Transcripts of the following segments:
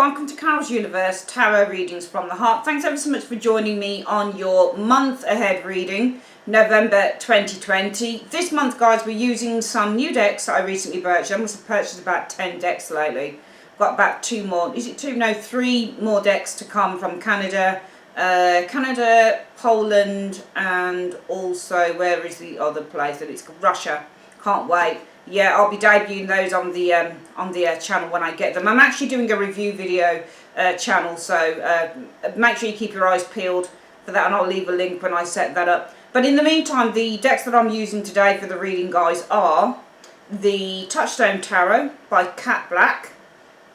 welcome to Carol's Universe Tarot Readings from the Heart. Thanks ever so much for joining me on your month ahead reading, November 2020. This month, guys, we're using some new decks that I recently purchased. I must have purchased about 10 decks lately. Got about 2 more, is it 2? No, 3 more decks to come from Canada, Poland, and also, where is the other place? And it's Russia. Can't wait. Yeah, I'll be debuting those on the channel when I get them. I'm actually doing a review video channel, so make sure you keep your eyes peeled for that, and I'll leave a link when I set that up. But in the meantime, the decks that I'm using today for the reading, guys, are the Touchstone Tarot by Cat Black.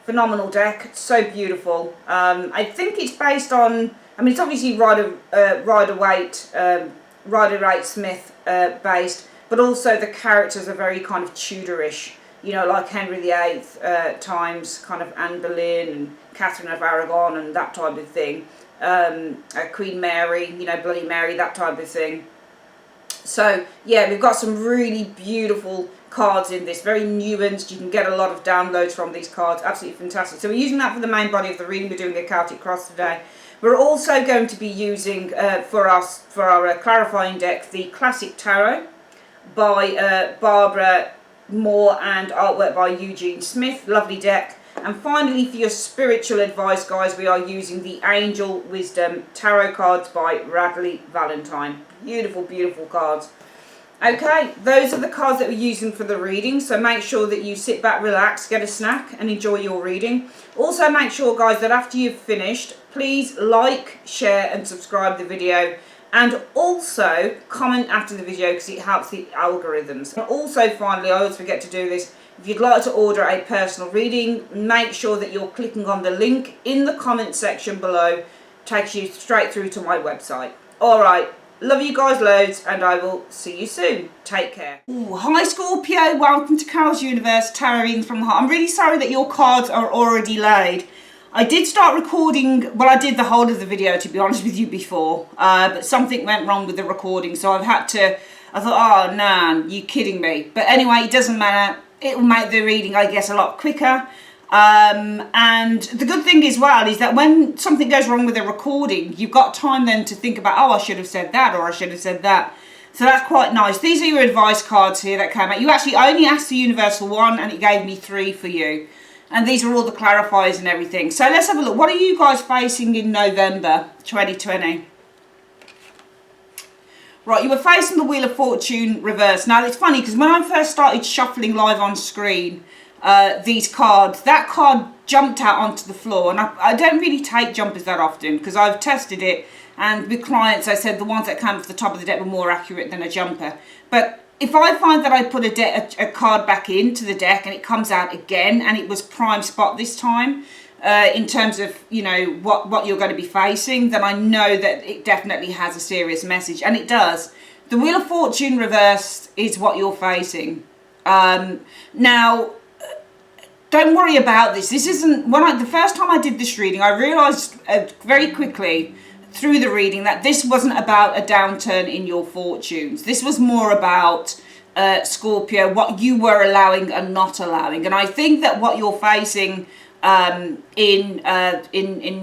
Phenomenal deck, so beautiful. I think it's based on, I mean, it's obviously Rider-Waite-Smith based, but also the characters are very kind of Tudorish, you know, like Henry VIII times, kind of Anne Boleyn and Catherine of Aragon and that type of thing. Queen Mary, you know, Bloody Mary, that type of thing. So yeah, we've got some really beautiful cards in this, very nuanced. You can get a lot of downloads from these cards, absolutely fantastic. So we're using that for the main body of the reading. We're doing a Celtic Cross today. We're also going to be using for our clarifying deck the Classic Tarot by Barbara Moore and artwork by Eugene Smith. Lovely deck. And finally, for your spiritual advice, guys, we are using the Angel Wisdom Tarot cards by Radley Valentine. Beautiful, beautiful cards. Okay, those are the cards that we're using for the reading, so make sure that you sit back, relax, get a snack and enjoy your reading. Also make sure, guys, that after you've finished, please like, share and subscribe the video, and also comment after the video because it helps the algorithms. And also, finally, I always forget to do this, if you'd like to order a personal reading, make sure that you're clicking on the link in the comment section below. It takes you straight through to my website. Alright, love you guys loads, and I will see you soon. Take care. Ooh, hi Scorpio, welcome to Carol's Universe Tarot Readings from the Heart. I'm really sorry that your cards are already laid. I did start recording, well, I did the whole of the video, to be honest with you, before, but something went wrong with the recording, so I thought, oh, nah, you kidding me. But anyway, it doesn't matter. It will make the reading, I guess, a lot quicker. And the good thing as well is that when something goes wrong with the recording, you've got time then to think about, oh, I should have said that, or I should have said that. So that's quite nice. These are your advice cards here that came out. You actually only asked the universe for 1 and it gave me 3 for you. And these are all the clarifiers and everything. So let's have a look. What are you guys facing in November 2020? Right, you were facing the Wheel of Fortune reverse. Now, it's funny because when I first started shuffling live on screen, these cards, that card jumped out onto the floor. And I don't really take jumpers that often because I've tested it. And with clients, I said the ones that came off the top of the deck were more accurate than a jumper. But if I find that I put a card back into the deck and it comes out again, and it was prime spot this time, in terms of, you know, what you're going to be facing, then I know that it definitely has a serious message, and it does. The Wheel of Fortune reversed is what you're facing. Now, don't worry about this. This isn't, the first time I did this reading, I realised very quickly through the reading that this wasn't about a downturn in your fortunes. This was more about Scorpio, what you were allowing and not allowing. And I think that what you're facing in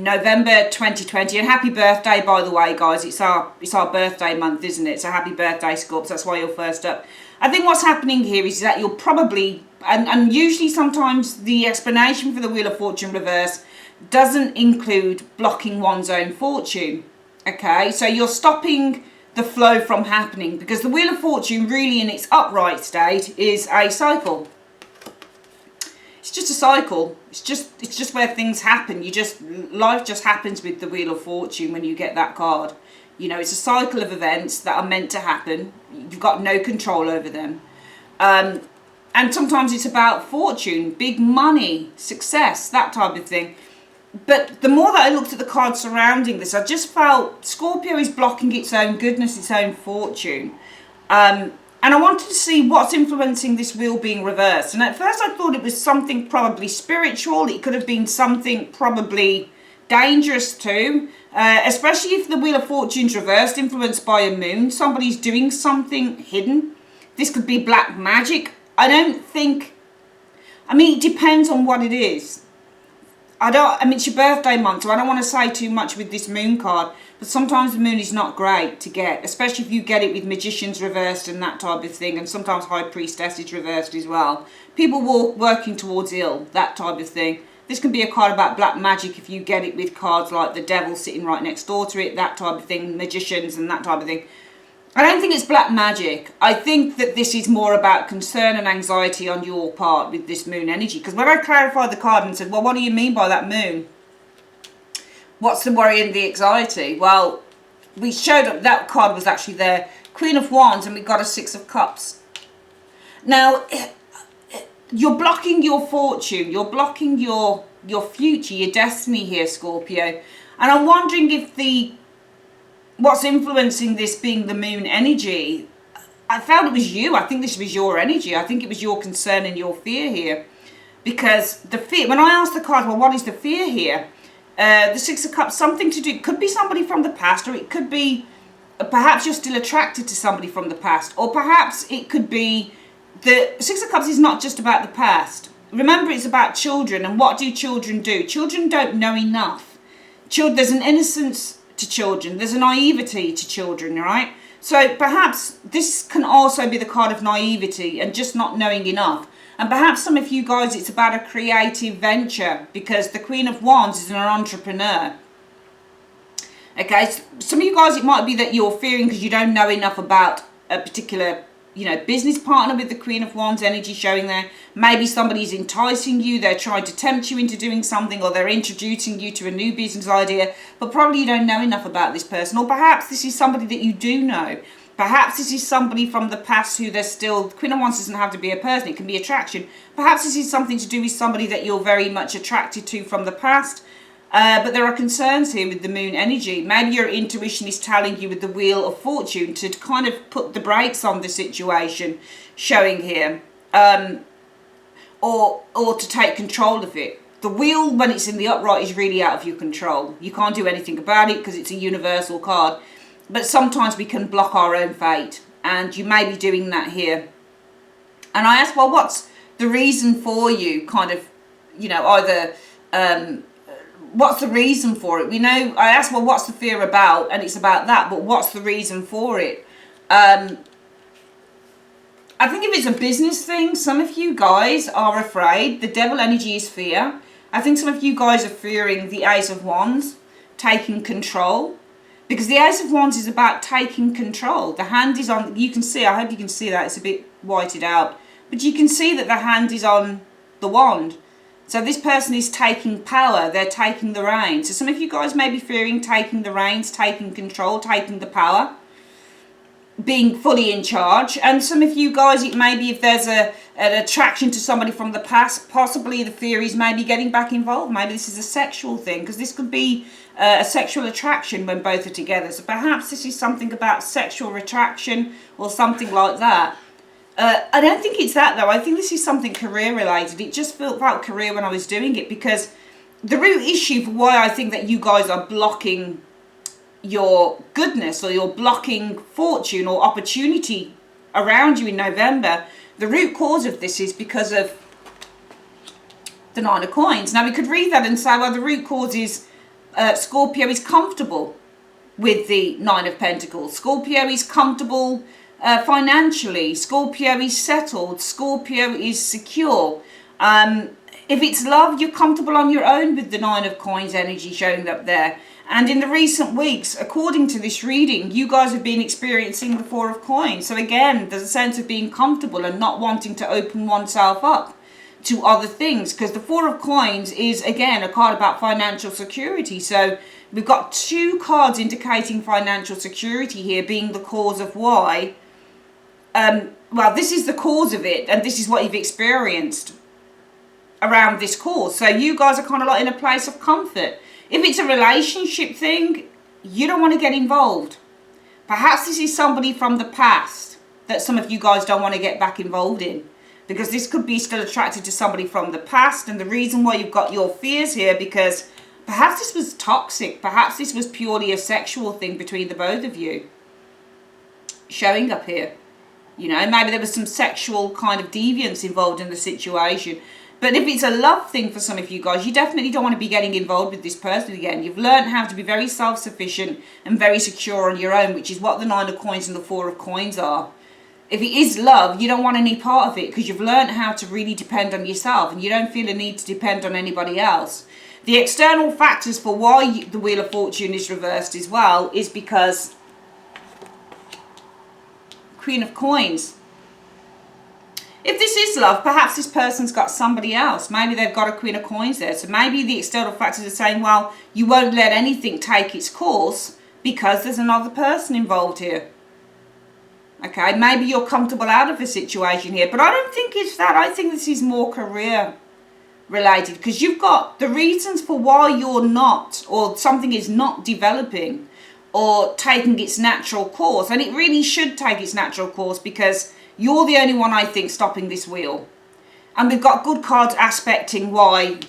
November 2020, and happy birthday, by the way, guys. It's our birthday month, isn't it? So happy birthday, Scorps. That's why you're first up. I think what's happening here is that you're probably, and usually sometimes the explanation for the Wheel of Fortune reverse doesn't include blocking one's own fortune. Okay, so you're stopping the flow from happening, because the Wheel of Fortune really in its upright state is a cycle. It's just a cycle. It's just where things happen. Life just happens with the Wheel of Fortune when you get that card. You know, it's a cycle of events that are meant to happen. You've got no control over them. And sometimes it's about fortune, big money, success, that type of thing. But the more that I looked at the cards surrounding this, I just felt Scorpio is blocking its own goodness, its own fortune. And I wanted to see what's influencing this wheel being reversed. And at first I thought it was something probably spiritual. It could have been something probably dangerous too. Especially if the Wheel of Fortune's reversed, influenced by a moon. Somebody's doing something hidden. This could be black magic. I don't think... I mean, it depends on what it is. I mean, it's your birthday month, so I don't want to say too much with this moon card, but sometimes the moon is not great to get, especially if you get it with magicians reversed and that type of thing, and sometimes high priestess is reversed as well. People working towards ill, that type of thing. This can be a card about black magic if you get it with cards like the devil sitting right next door to it, that type of thing, magicians and that type of thing. I don't think it's black magic. I think that this is more about concern and anxiety on your part with this moon energy. Because when I clarified the card and said, well, what do you mean by that moon? What's the worry and the anxiety? Well, we showed up, that card was actually there. Queen of Wands, and we got a Six of Cups. Now, you're blocking your fortune. You're blocking your future, your destiny here, Scorpio. And I'm wondering if what's influencing this being the moon energy, I found it was you. I think this was your energy. I think it was your concern and your fear here. Because the fear, when I asked the card, well, what is the fear here? The Six of Cups, something to do, it could be somebody from the past, or it could be, perhaps you're still attracted to somebody from the past, or perhaps it could be, the Six of Cups is not just about the past. Remember, it's about children, and what do? Children don't know enough. There's an innocence to children, there's a naivety to children, right? So perhaps this can also be the card of naivety and just not knowing enough. And perhaps some of you guys, it's about a creative venture, because the Queen of Wands is an entrepreneur. Okay, so some of you guys, it might be that you're fearing because you don't know enough about a particular, business partner with the Queen of Wands energy showing there. Maybe somebody's enticing you, they're trying to tempt you into doing something, or they're introducing you to a new business idea, but probably you don't know enough about this person. Or perhaps this is somebody that you do know. Perhaps this is somebody from the past who they're still, Queen of Wands doesn't have to be a person, it can be attraction. Perhaps this is something to do with somebody that you're very much attracted to from the past. But there are concerns here with the moon energy. Maybe your intuition is telling you with the Wheel of Fortune to kind of put the brakes on the situation showing here. Or to take control of it. The wheel, when it's in the upright, is really out of your control. You can't do anything about it because it's a universal card. But sometimes we can block our own fate. And you may be doing that here. And I asked, well, what's the reason for you? Kind of, either... what's the reason for it? I asked, well, what's the fear about? And it's about that, but what's the reason for it? I think if it's a business thing, some of you guys are afraid. The devil energy is fear. I think some of you guys are fearing the Ace of Wands, taking control. Because the Ace of Wands is about taking control. The hand is on, you can see, I hope you can see that, it's a bit whited out. But you can see that the hand is on the wand. So this person is taking power, they're taking the reins. So some of you guys may be fearing taking the reins, taking control, taking the power, being fully in charge. And some of you guys, it may be if there's an attraction to somebody from the past, possibly the fear is maybe getting back involved. Maybe this is a sexual thing, because this could be a sexual attraction when both are together. So perhaps this is something about sexual attraction or something like that. I don't think it's that though. I think this is something career related. It just felt about career when I was doing it, because the root issue for why I think that you guys are blocking your goodness, or you're blocking fortune or opportunity around you in November, the root cause of this is because of the Nine of Coins. Now we could read that and say, well, the root cause is Scorpio is comfortable with the Nine of Pentacles. Scorpio is comfortable financially. Scorpio is settled. Scorpio is secure. If it's love, you're comfortable on your own with the Nine of Coins energy showing up there. And in the recent weeks, according to this reading, you guys have been experiencing the Four of Coins. So again, there's a sense of being comfortable and not wanting to open oneself up to other things, because the Four of Coins is, again, a card about financial security. So we've got two cards indicating financial security here being the cause of why. Well, this is the cause of it, and this is what you've experienced around this cause. So you guys are kind of like in a place of comfort. If it's a relationship thing, you don't want to get involved. Perhaps this is somebody from the past that some of you guys don't want to get back involved in, because this could be still attracted to somebody from the past. And the reason why you've got your fears here, because perhaps this was toxic. Perhaps this was purely a sexual thing between the both of you showing up here. Maybe there was some sexual kind of deviance involved in the situation. But if it's a love thing for some of you guys, you definitely don't want to be getting involved with this person again. You've learned how to be very self-sufficient and very secure on your own, which is what the 9 of coins and the 4 of coins are. If it is love, you don't want any part of it because you've learned how to really depend on yourself and you don't feel a need to depend on anybody else. The external factors for why the Wheel of Fortune is reversed as well is because Queen of Coins. If this is love, perhaps this person's got somebody else. Maybe they've got a Queen of Coins there. So maybe the external factors are saying, well, you won't let anything take its course because there's another person involved here. Okay, maybe you're comfortable out of the situation here. But I don't think it's that. I think this is more career related. Because you've got the reasons for why you're not, or something is not developing or taking its natural course. And it really should take its natural course because you're the only one, I think, stopping this wheel. And we've got good cards aspecting why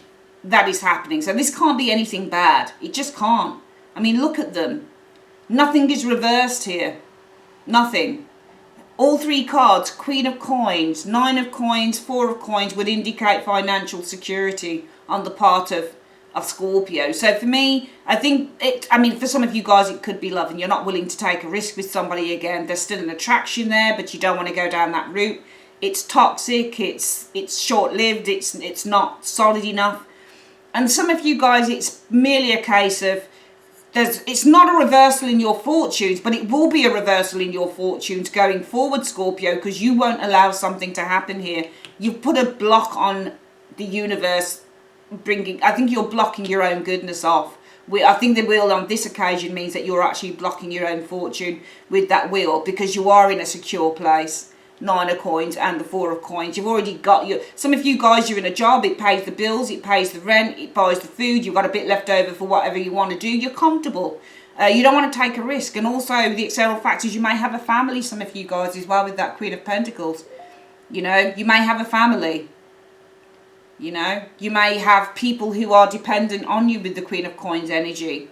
that is happening. So this can't be anything bad. It just can't. I mean, look at them. Nothing is reversed here. Nothing. All 3 cards, Queen of Coins, 9 of Coins, 4 of Coins, would indicate financial security on the part of Scorpio. So for me, I think for some of you guys, it could be love and you're not willing to take a risk with somebody again. There's still an attraction there, but you don't want to go down that route. It's toxic, it's short-lived, it's not solid enough. And some of you guys, it's merely a case of it's not a reversal in your fortunes, but it will be a reversal in your fortunes going forward, Scorpio, because you won't allow something to happen here. You've put a block on the universe. I think you're blocking your own goodness off. I think the wheel on this occasion means that you're actually blocking your own fortune with that wheel because you are in a secure place. 9 of Coins and the 4 of Coins. You've already got some of you guys, you're in a job, it pays the bills, it pays the rent, it buys the food, you've got a bit left over for whatever you want to do, you're comfortable. You don't want to take a risk. And also the external factors, you may have a family, some of you guys as well, with that Queen of Pentacles. You know, you may have a family. You know, you may have people who are dependent on you with the Queen of Coins energy.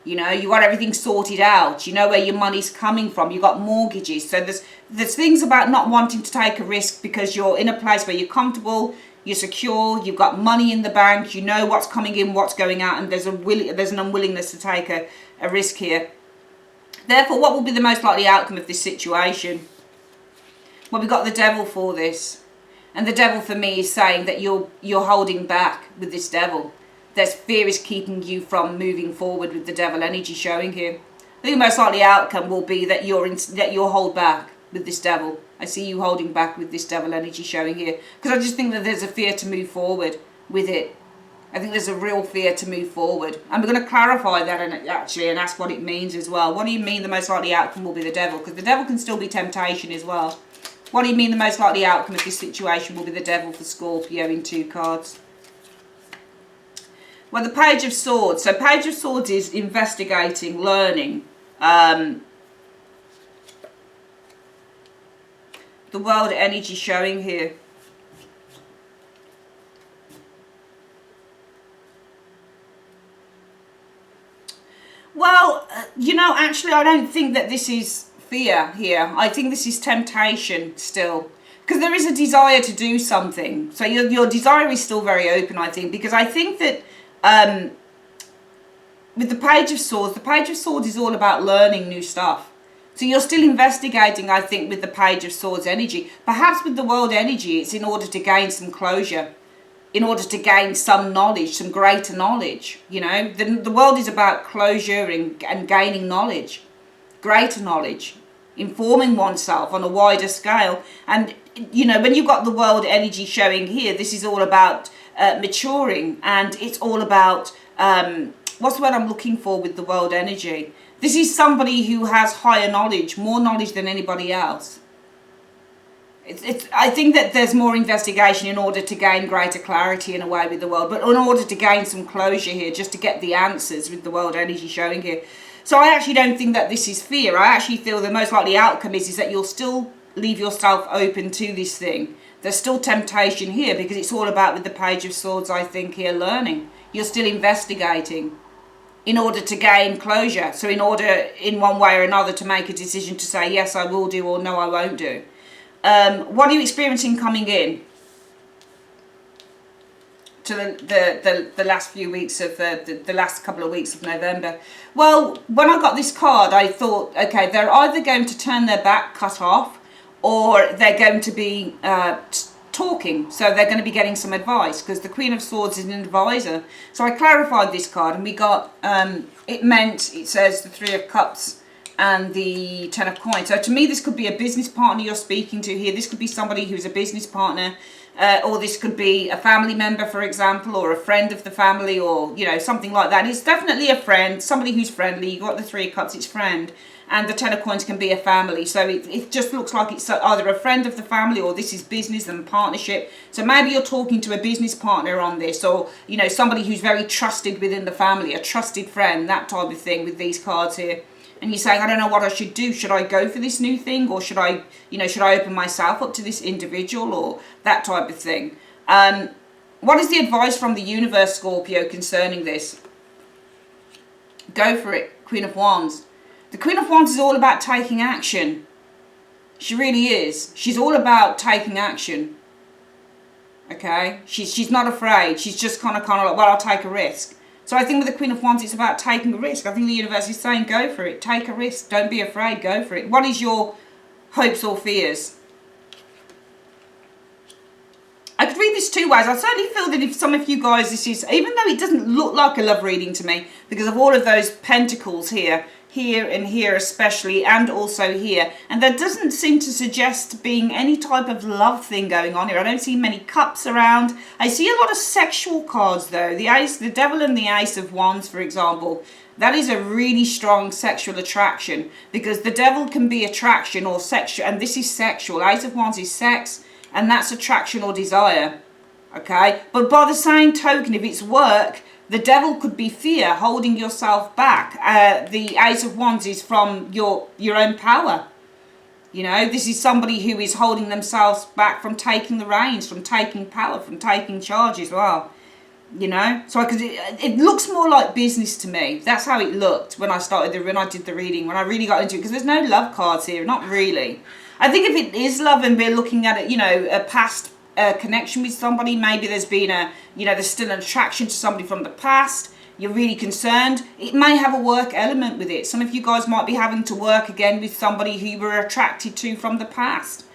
You know, you got everything sorted out. You know where your money's coming from. You got mortgages. So there's things about not wanting to take a risk because you're in a place where you're comfortable, you're secure, you've got money in the bank, you know what's coming in, what's going out, and there's an unwillingness to take a risk here. Therefore, what will be the most likely outcome of this situation? Well, we've got the Devil for this. And the Devil for me is saying that you're holding back with this Devil. There's fear is keeping you from moving forward with the Devil energy showing here. I think the most likely outcome will be that you'll hold back with this Devil. I see you holding back with this Devil energy showing here. Because I just think that there's a fear to move forward with it. I think there's a real fear to move forward. And we're going to clarify that and ask what it means as well. What do you mean the most likely outcome will be the Devil? Because the Devil can still be temptation as well. What do you mean the most likely outcome of this situation will be the Devil for Scorpio in 2 cards? Well, the Page of Swords. So Page of Swords is investigating, learning. The World energy showing here. Well, you know, actually, I don't think that this is fear here. I think this is temptation still. Because there is a desire to do something. So your desire is still very open, I think. Because I think that with the Page of Swords is all about learning new stuff. So you're still investigating, I think, with the Page of Swords energy. Perhaps with the World energy, it's in order to gain some closure. In order to gain some knowledge, some greater knowledge. You know, the world is about closure and gaining knowledge. Greater knowledge. Informing oneself on a wider scale. And, you know, when you've got the World energy showing here, this is all about maturing. And it's all about, what's the word I'm looking for with the World energy? This is somebody who has higher knowledge, more knowledge than anybody else. I think that there's more investigation in order to gain greater clarity in a way with the world, but in order to gain some closure here, just to get the answers with the World energy showing here. So I actually don't think that this is fear. I actually feel the most likely outcome is that you'll still leave yourself open to this thing. There's still temptation here because it's all about, with the Page of Swords, I think, here, learning. You're still investigating in order to gain closure. So in order, in one way or another, to make a decision to say, yes, I will do, or no, I won't do. What are you experiencing coming in? to the last few weeks of the last couple of weeks of November. Well, when I got this card, I thought, okay, they're either going to turn their back, cut off, or they're going to be talking. So they're going to be getting some advice, because the Queen of Swords is an advisor. So I clarified this card, and we got it says the Three of Cups and the Ten of Coins. So to me, this could be a business partner you're speaking to here. This could be somebody who's a business partner, or this could be a family member, for example, or a friend of the family, or, you know, something like that. It's definitely a friend, somebody who's friendly. You got the Three of Cups, it's friend, and the Ten of Coins can be a family. So it just looks like it's either a friend of the family, or this is business and partnership. So maybe you're talking to a business partner on this, or, you know, somebody who's very trusted within the family, a trusted friend, that type of thing with these cards here. And you're saying, I don't know what I should do. Should I go for this new thing, or should I, you know, should I open myself up to this individual, or that type of thing? What is the advice from the universe, Scorpio, concerning this? Go for it, Queen of Wands. The Queen of Wands is all about taking action. She really is. She's all about taking action. Okay? She's not afraid. She's just kind of like, well, I'll take a risk. So I think with the Queen of Wands, it's about taking a risk. I think the universe is saying, go for it. Take a risk. Don't be afraid. Go for it. What is your hopes or fears? I could read this two ways. I certainly feel that if some of you guys, this is, even though it doesn't look like a love reading to me, because of all of those pentacles here and here especially, and also here. And that doesn't seem to suggest being any type of love thing going on here. I don't see many cups around. I see a lot of sexual cards though. The Ace, the Devil and the Ace of Wands, for example. That is a really strong sexual attraction, because the Devil can be attraction or sexual, and this is sexual. Ace of Wands is sex, and that's attraction or desire. Okay? But by the same token, if it's work, the Devil could be fear, holding yourself back. The Ace of Wands is from your own power. You know, this is somebody who is holding themselves back from taking the reins, from taking power, from taking charge as well. You know, so it looks more like business to me. That's how it looked when I did the reading, when I really got into it, because there's no love cards here, not really. I think if it is love and we're looking at it, you know, a past connection with somebody, maybe there's been there's still an attraction to somebody from the past, you're really concerned, it may have a work element with it. Some of you guys might be having to work again with somebody who you were attracted to from the past,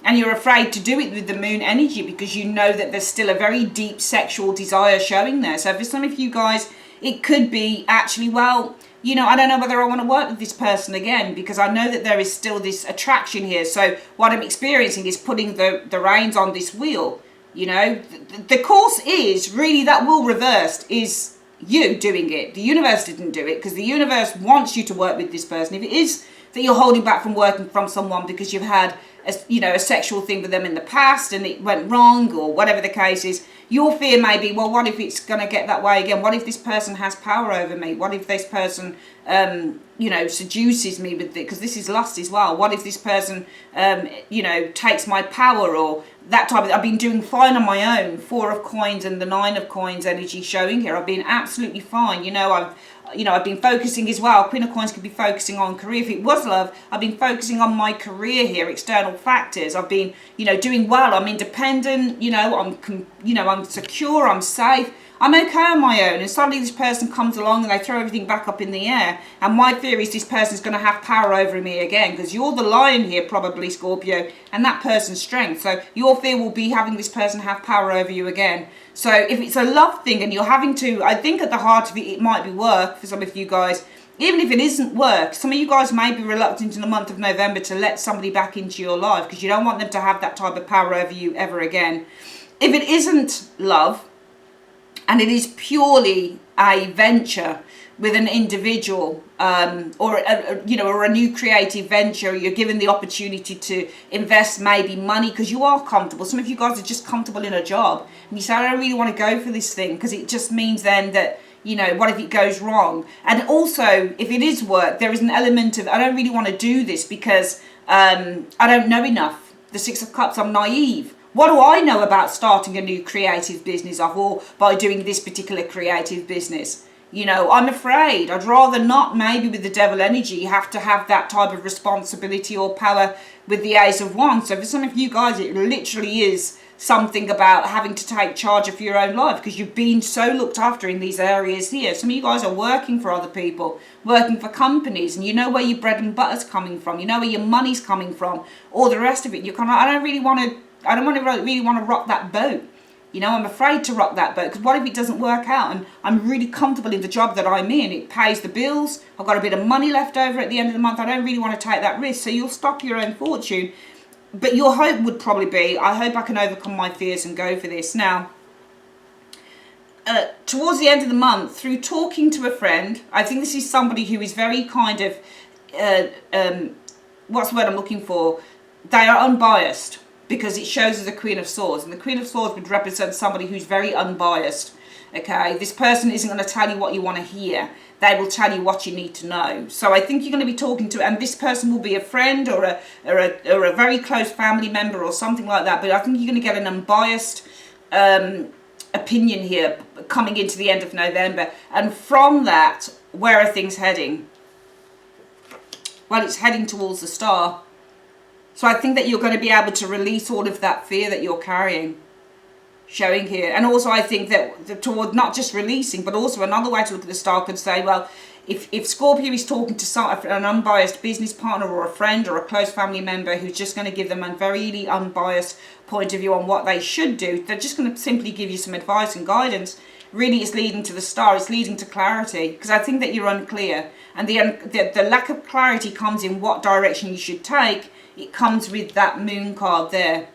and you're afraid to do it with the moon energy, because you know that there's still a very deep sexual desire showing there. So for some of you guys, it could be actually, well, you know, I don't know whether I want to work with this person again, because I know that there is still this attraction here. So what I'm experiencing is putting the reins on this wheel. You know, the course is really, that will reversed is you doing it. The universe didn't do it, because the universe wants you to work with this person. If it is that you're holding back from working from someone because you've had a sexual thing with them in the past and it went wrong, or whatever the case is, your fear may be, well, what if it's going to get that way again? What if this person has power over me? What if this person seduces me with it? Because this is lust as well. What if this person takes my power, or that type of, I've been doing fine on my own. Four of Coins and the Nine of Coins energy showing here. I've been absolutely fine. I've been focusing as well. Queen of Coins could be focusing on career. If it was love, I've been focusing on my career here, external factors. I've been, doing well. I'm independent. I'm secure. I'm safe. I'm okay on my own. And suddenly this person comes along and they throw everything back up in the air. And my fear is this person's going to have power over me again, because you're the lion here, probably, Scorpio, and that person's strength. So your fear will be having this person have power over you again. So if it's a love thing and you're having to, I think at the heart of it, it might be work for some of you guys. Even if it isn't work, some of you guys may be reluctant in the month of November to let somebody back into your life, because you don't want them to have that type of power over you ever again. If it isn't love, and it is purely a venture with an individual, or a new creative venture, you're given the opportunity to invest maybe money because you are comfortable. Some of you guys are just comfortable in a job, and you say, I don't really want to go for this thing, because it just means then that, what if it goes wrong? And also, if it is work, there is an element of, I don't really want to do this because I don't know enough. The Six of Cups, I'm naive. What do I know about starting a new creative business or by doing this particular creative business? You know, I'm afraid. I'd rather not, maybe with the devil energy, have to have that type of responsibility or power with the Ace of Wands. So for some of you guys, it literally is something about having to take charge of your own life because you've been so looked after in these areas here. Some of you guys are working for other people, working for companies, and you know where your bread and butter's coming from. You know where your money's coming from, all the rest of it. You're kind of, I don't really want to rock that boat. You know, I'm afraid to rock that boat because what if it doesn't work out and I'm really comfortable in the job that I'm in? It pays the bills. I've got a bit of money left over at the end of the month. I don't really want to take that risk. So you'll stop your own fortune. But your hope would probably be, I hope I can overcome my fears and go for this. Now, towards the end of the month, through talking to a friend, I think this is somebody who is very kind of, what's the word I'm looking for? They are unbiased. Because it shows as a Queen of Swords. And the Queen of Swords would represent somebody who's very unbiased. Okay, this person isn't going to tell you what you want to hear. They will tell you what you need to know. So I think you're going to be talking to, and this person will be a friend or a very close family member or something like that. But I think you're going to get an unbiased opinion here coming into the end of November. And from that, where are things heading? Well, it's heading towards the star. So I think that you're going to be able to release all of that fear that you're carrying, showing here. And also I think that toward not just releasing, but also another way to look at the star could say, well, if Scorpio is talking to an unbiased business partner or a friend or a close family member who's just going to give them a very unbiased point of view on what they should do, they're just going to simply give you some advice and guidance. Really, it's leading to the star. It's leading to clarity because I think that you're unclear. And the lack of clarity comes in what direction you should take. It comes with that moon card there.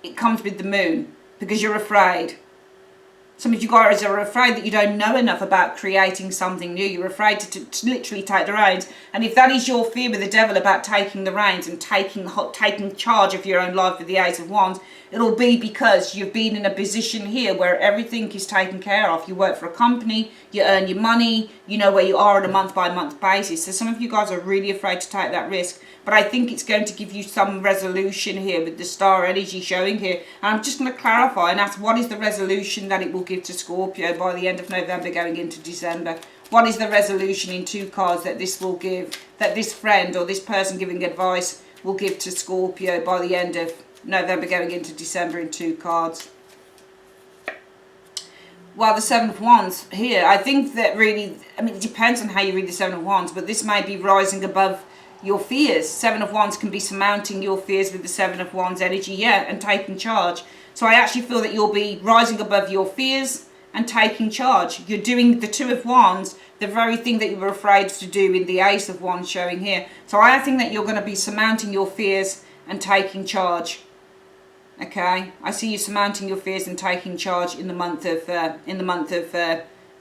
It comes with the moon because you're afraid. Some of you guys are afraid that you don't know enough about creating something new. You're afraid to literally take the reins. And if that is your fear with the devil about taking the reins and taking charge of your own life with the Ace of Wands, it'll be because you've been in a position here where everything is taken care of. You work for a company, you earn your money, you know where you are on a month-by-month basis. So some of you guys are really afraid to take that risk. But I think it's going to give you some resolution here with the star energy showing here. And I'm just going to clarify and ask, what is the resolution that it will give to Scorpio by the end of November going into December? What is the resolution in 2 cards that this will give, that this friend or this person giving advice will give to Scorpio by the end of November going into December in 2 cards? Well, the Seven of Wands here, I think that really, I mean, it depends on how you read the Seven of Wands, but this may be rising above your fears. Seven of Wands can be surmounting your fears with the Seven of Wands energy, yeah, and taking charge. So I actually feel that you'll be rising above your fears and taking charge. You're doing the Two of Wands, the very thing that you were afraid to do in the Ace of Wands showing here. So I think that you're going to be surmounting your fears and taking charge. Okay, I see you surmounting your fears and taking charge in the month of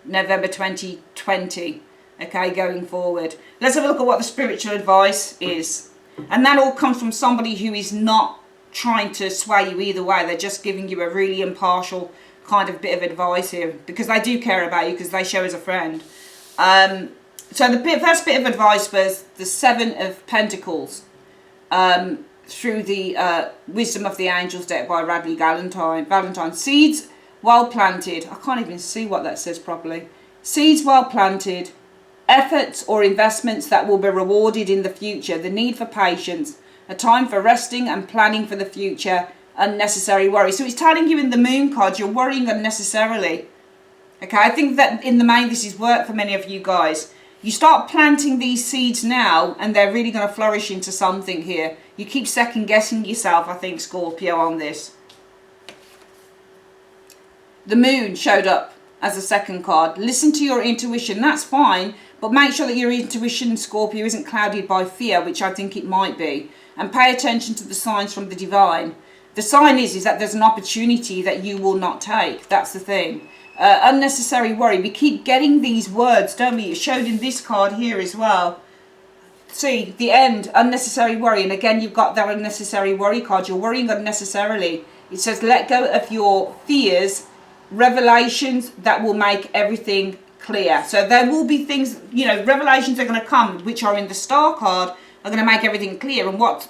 November 2020. Okay, going forward. Let's have a look at what the spiritual advice is. And that all comes from somebody who is not trying to sway you either way. They're just giving you a really impartial kind of bit of advice here. Because they do care about you, because they show as a friend. So the first bit of advice was the Seven of Pentacles. Through the Wisdom of the Angels deck by Radley Valentine. Seeds well planted. I can't even see what that says properly. Seeds well planted. Efforts or investments that will be rewarded in the future. The need for patience. A time for resting and planning for the future. Unnecessary worry. So it's telling you in the Moon card you're worrying unnecessarily. Okay, I think that in the main this is work for many of you guys. You start planting these seeds now and they're really going to flourish into something here. You keep second guessing yourself, I think, Scorpio, on this. The Moon showed up as a second card. Listen to your intuition, that's fine, but make sure that your intuition, Scorpio, isn't clouded by fear, which I think it might be. And pay attention to the signs from the divine. The sign is that there's an opportunity that you will not take. That's the thing. Unnecessary worry. We keep getting these words, don't we? It's showed in this card here as well. See, the end, unnecessary worry. And again, you've got that unnecessary worry card. You're worrying unnecessarily. It says, let go of your fears, revelations that will make everything clear. So there will be things, you know, revelations are going to come, which are in the Star card, are going to make everything clear. And what's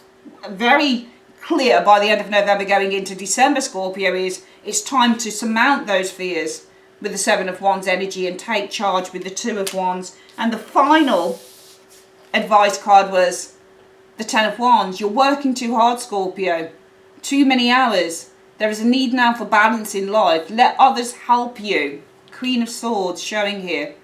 very clear by the end of November going into December, Scorpio, is it's time to surmount those fears. with the Seven of Wands energy and take charge with the Two of Wands. And the final advice card was the Ten of Wands. You're working too hard, Scorpio. Too many hours. There is a need now for balance in life. Let others help you. Queen of Swords showing here.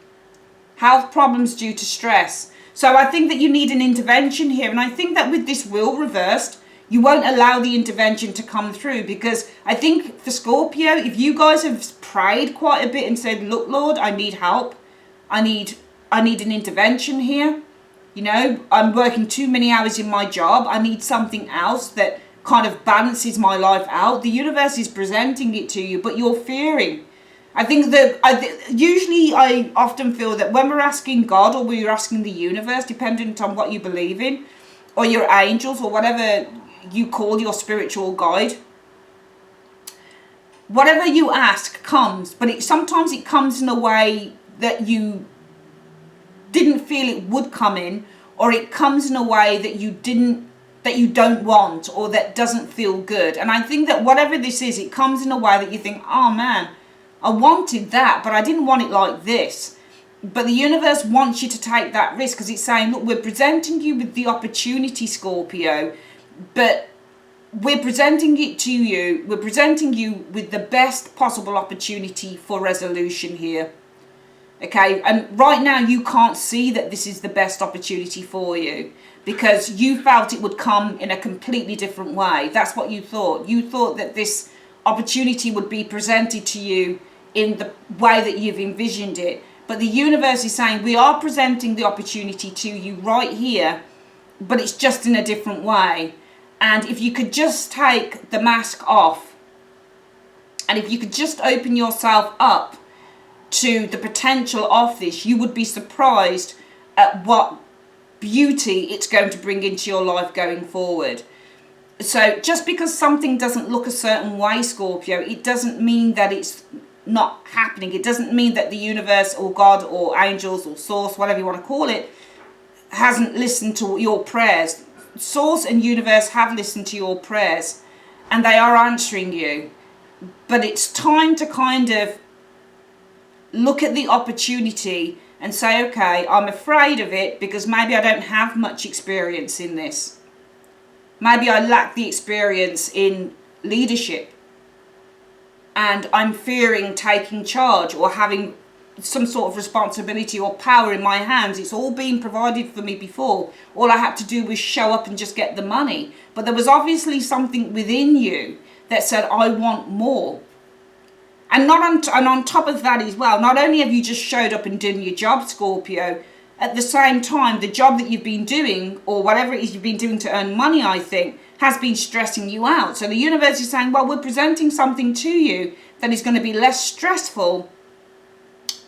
Health problems due to stress. So I think that you need an intervention here. And I think that with this Wheel reversed, you won't allow the intervention to come through. Because I think for Scorpio, if you guys have prayed quite a bit and said, look, Lord, I need help. I need an intervention here. You know, I'm working too many hours in my job. I need something else that kind of balances my life out. The universe is presenting it to you, but you're fearing. I think that usually I often feel that when we're asking God or we're asking the universe, dependent on what you believe in, or your angels or whatever you call your spiritual guide, whatever you ask comes, but sometimes it comes in a way that you didn't feel it would come in, or it comes in a way that you don't want, or that doesn't feel good. And I think that whatever this is, it comes in a way that you think, oh man, I wanted that, but I didn't want it like this. But the universe wants you to take that risk, because it's saying, look, we're presenting you with the opportunity, Scorpio, but we're presenting it to you. We're presenting you with the best possible opportunity for resolution here. Okay, and right now you can't see that this is the best opportunity for you, because you felt it would come in a completely different way. That's what you thought. You thought that this opportunity would be presented to you in the way that you've envisioned it. But the universe is saying, we are presenting the opportunity to you right here, but it's just in a different way. And if you could just take the mask off, and if you could just open yourself up to the potential of this, you would be surprised at what beauty it's going to bring into your life going forward. So just because something doesn't look a certain way, Scorpio, it doesn't mean that it's not happening. It doesn't mean that the universe or God or angels or source, whatever you want to call it, hasn't listened to your prayers. Source and universe have listened to your prayers, and they are answering you. But it's time to kind of look at the opportunity and say, okay, I'm afraid of it because maybe I don't have much experience in this. Maybe I lack the experience in leadership, and I'm fearing taking charge or having some sort of responsibility or power in my hands. It's all been provided for me before. All I had to do was show up and just get the money. But there was obviously something within you that said, I want more. And on top of that as well, not only have you just showed up and done your job, Scorpio, at the same time, the job that you've been doing, or whatever it is you've been doing to earn money, I think, has been stressing you out. So the universe is saying, well, we're presenting something to you that is going to be less stressful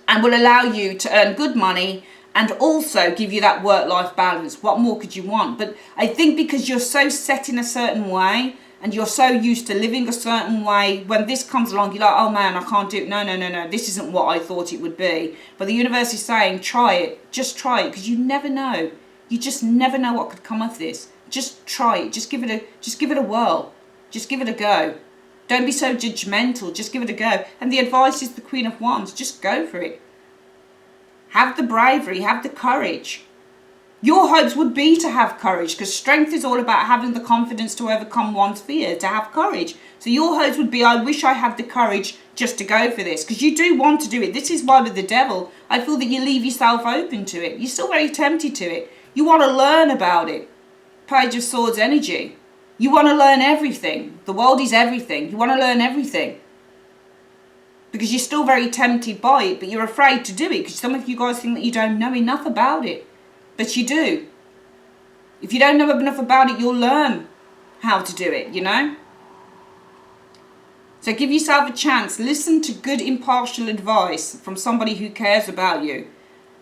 and will allow you to earn good money and also give you that work-life balance. What more could you want? But I think because you're so set in a certain way and you're so used to living a certain way, when this comes along, you're like, oh man, I can't do it. No, this isn't what I thought it would be. But the universe is saying, try it. Just try it, because you never know. You just never know what could come of this. Just try it. Just give it a whirl. Just give it a go. Don't be so judgmental. Just give it a go. And the advice is the Queen of Wands. Just go for it. Have the bravery. Have the courage. Your hopes would be to have courage, because strength is all about having the confidence to overcome one's fear, to have courage. So your hopes would be, I wish I had the courage just to go for this, because you do want to do it. This is why with the devil, I feel that you leave yourself open to it. You're still very tempted to it. You want to learn about it. Page of Swords energy. You want to learn everything. The world is everything. You want to learn everything. Because you're still very tempted by it, but you're afraid to do it, because some of you guys think that you don't know enough about it. But you do. If you don't know enough about it, you'll learn how to do it, you know? So give yourself a chance. Listen to good impartial advice from somebody who cares about you.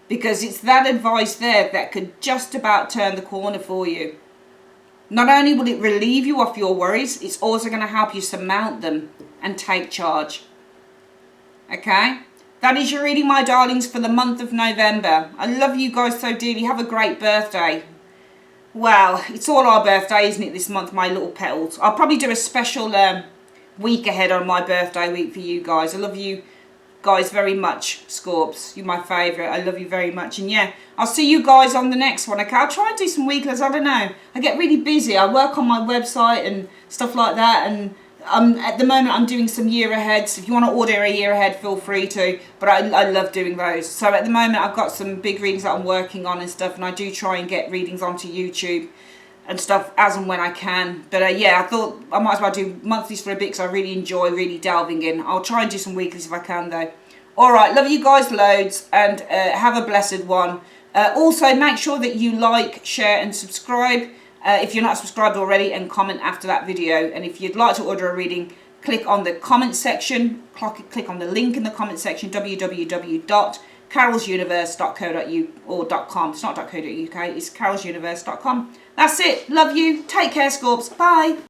Because it's that advice there that could just about turn the corner for you. Not only will it relieve you of your worries, it's also going to help you surmount them and take charge. Okay? That is your reading, my darlings, for the month of November. I love you guys so dearly. Have a great birthday. Well, it's all our birthday, isn't it, this month, my little petals. I'll probably do a special week ahead on my birthday week for you guys. I love you guys very much, Scorps. You're my favourite. I love you very much. And yeah, I'll see you guys on the next one, okay? I'll try and do some weeklies. I don't know. I get really busy. I work on my website and stuff like that. And at the moment, I'm doing some year aheads. If you want to order a year ahead, feel free to. But I love doing those. So at the moment, I've got some big readings that I'm working on and stuff. And I do try and get readings onto YouTube and stuff as and when I can. But yeah, I thought I might as well do monthlies for a bit because I really enjoy really delving in. I'll try and do some weeklies if I can though. Alright, love you guys loads and have a blessed one. Also, make sure that you like, share and subscribe if you're not subscribed already, and comment after that video. And if you'd like to order a reading, click on the comment section, click on the link in the comment section, www.carolsuniverse.co.uk. It's not .co.uk, it's carolsuniverse.com. That's it. Love you. Take care, Scorps. Bye.